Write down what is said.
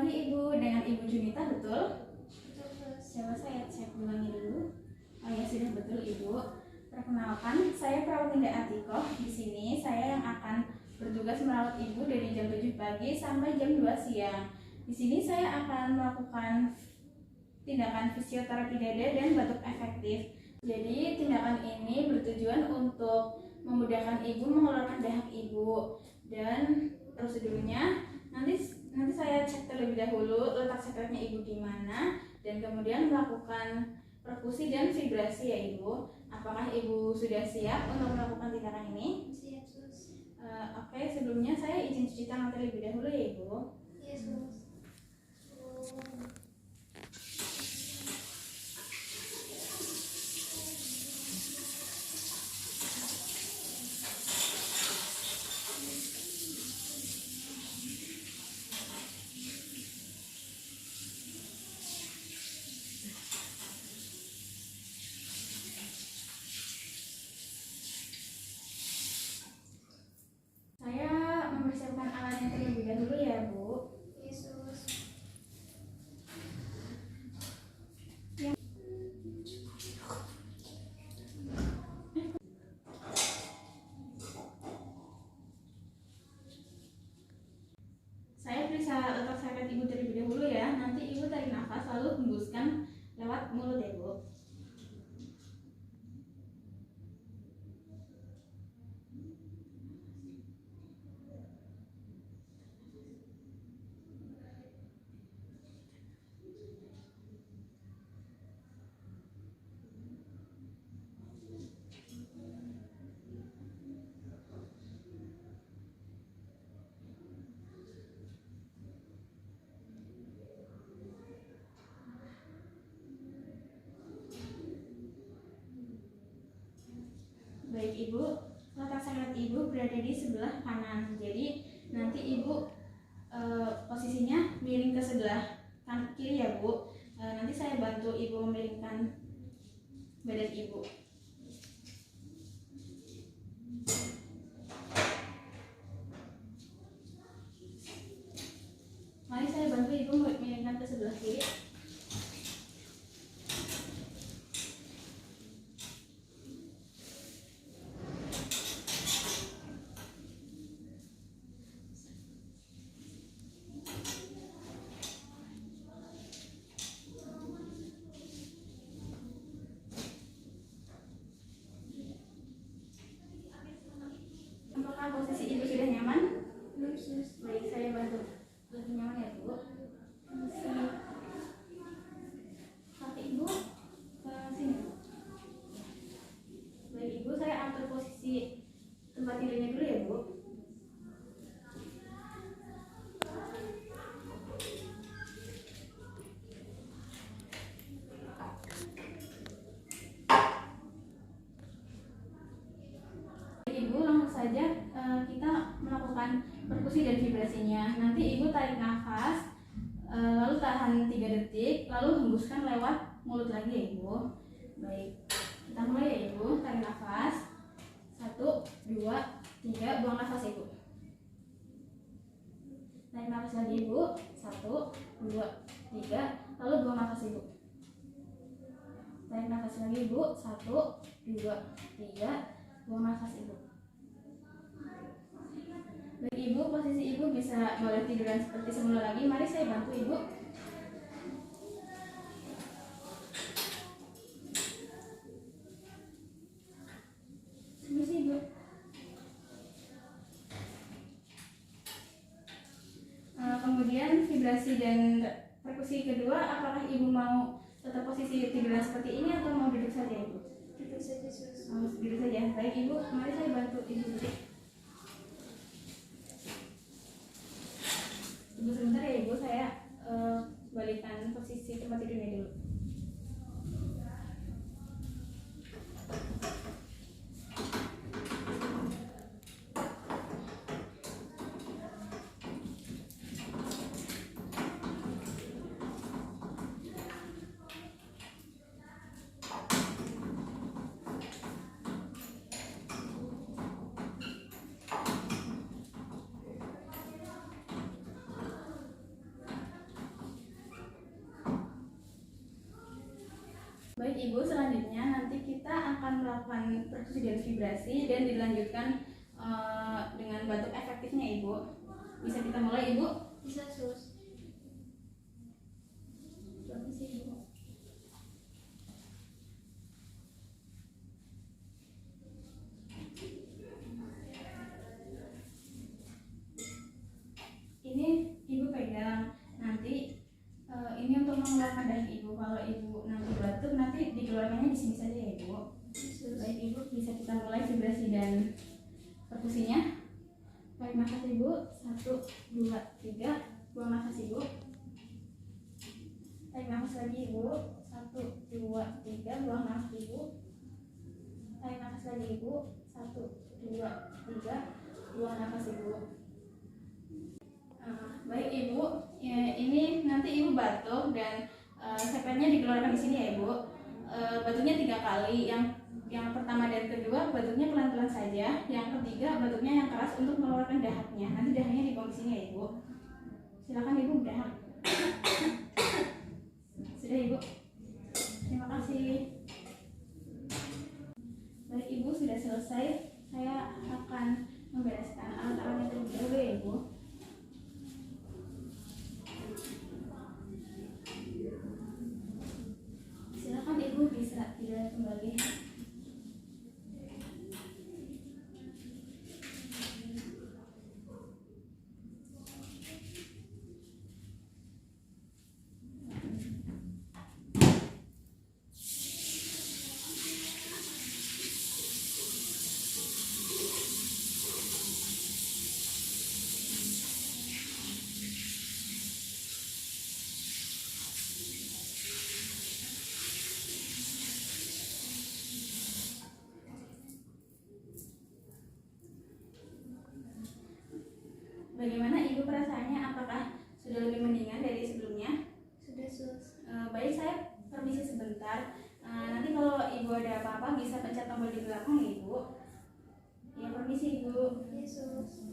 pagi Ibu, dengan Ibu Junita betul? Betul. Coba saya cek ulangi dulu. Oh ya sudah betul Ibu. Perkenalkan, saya Prawinda Atikoh. Di sini saya yang akan bertugas merawat Ibu dari jam 7 pagi sampai jam 2 siang. Di sini saya akan melakukan tindakan fisioterapi dada dan batuk efektif. Jadi tindakan ini bertujuan untuk memudahkan Ibu mengeluarkan dahak Ibu, dan prosedurnya nanti saya cek terlebih dahulu letak sekretnya Ibu di mana, dan kemudian melakukan perkusi dan vibrasi ya Ibu. Apakah Ibu sudah siap untuk melakukan tindakan ini? Siap, Sus. Oke, sebelumnya saya izin cuci tangan terlebih dahulu ya Ibu. Iya, Sus. Saya mempersiapkan alatnya terlebih dahulu ya Bu. Iya, Sus. Saya periksa letak sekret Ibu terlebih dahulu ya. Nanti Ibu tarik nafas lalu hembuskan lewat mulut ya Bu. Baik Ibu, letak sekret Ibu berada di sebelah kanan. Jadi nanti Ibu posisinya miring ke sebelah kiri ya Bu. Nanti saya bantu Ibu memiringkan badan Ibu. Mari saya bantu Ibu memiringkan ke sebelah kiri. Apakah posisi Ibu sudah nyaman? Belum, Sus. Baik, saya bantu lebih nyaman ya Bu. Kaki Ibu ke sini. Baik Ibu, saya atur posisi tempat tidurnya dulu ya Bu. Ibu langsung saja kita melakukan perkusi dan vibrasinya. Nanti Ibu tarik nafas, lalu tahan 3 detik, lalu hembuskan lewat mulut lagi ya Ibu. Baik, kita mulai ya Ibu. Tarik nafas 1, 2, 3, buang nafas Ibu. Tarik nafas lagi Ibu 1, 2, 3, lalu buang nafas Ibu. Tarik nafas lagi Ibu 1, 2, 3, buang nafas Ibu. Baik Ibu, posisi Ibu bisa boleh tiduran seperti semula lagi. Mari saya bantu Ibu. Permisi Ibu. Kemudian vibrasi dan perkusi kedua, apakah Ibu mau tetap posisi tiduran seperti ini atau mau duduk saja Ibu? Duduk saja, Sus. Duduk saja. Baik Ibu, mari saya bantu Ibu duduk. Tunggu sebentar ya Ibu, saya balikan posisi tempat tidurnya dulu. Baik Ibu, selanjutnya nanti kita akan melakukan perkusi dan vibrasi dan dilanjutkan dengan batuk efektifnya Ibu. Bisa kita mulai Ibu? Bisa sus. Permisi Ibu. Ini Ibu pegang. Nanti ini untuk mengeluarkan darah Ibu. Kalau Ibu nanti batuk, nanti dikeluarkannya di sini saja ya Ibu. Baik Ibu, bisa kita mulai vibrasi dan perkusinya. Tarik nafas Ibu, 1, 2, 3. Buang nafas Ibu. Tarik nafas lagi Ibu, 1, 2, 3. Buang nafas Ibu. Tarik nafas lagi Ibu, 1, 2, 3. Buang nafas Ibu. Baik Ibu, ya, ini nanti Ibu batuk dan sepetnya dikeluarkan di sini ya Ibu. Batuknya 3 kali. Yang pertama dan kedua batuknya pelan-pelan saja. Yang ketiga batuknya yang keras untuk mengeluarkan dahaknya. Nanti dahaknya dibuang di sini ya Ibu. Silakan Ibu dahak. Sudah Ibu. Terima kasih. Baik Ibu, sudah selesai. Saya akan membereskan alat-alatnya terlebih dahulu ya Ibu. Silakan Ibu bisa tidak kembali. Bagaimana Ibu perasaannya? Apakah sudah lebih mendingan dari sebelumnya? Sudah sus. Baik, saya permisi sebentar. Nanti kalau Ibu ada apa-apa bisa pencet tombol di belakang ya Ibu. Ya, permisi Ibu. Yesus.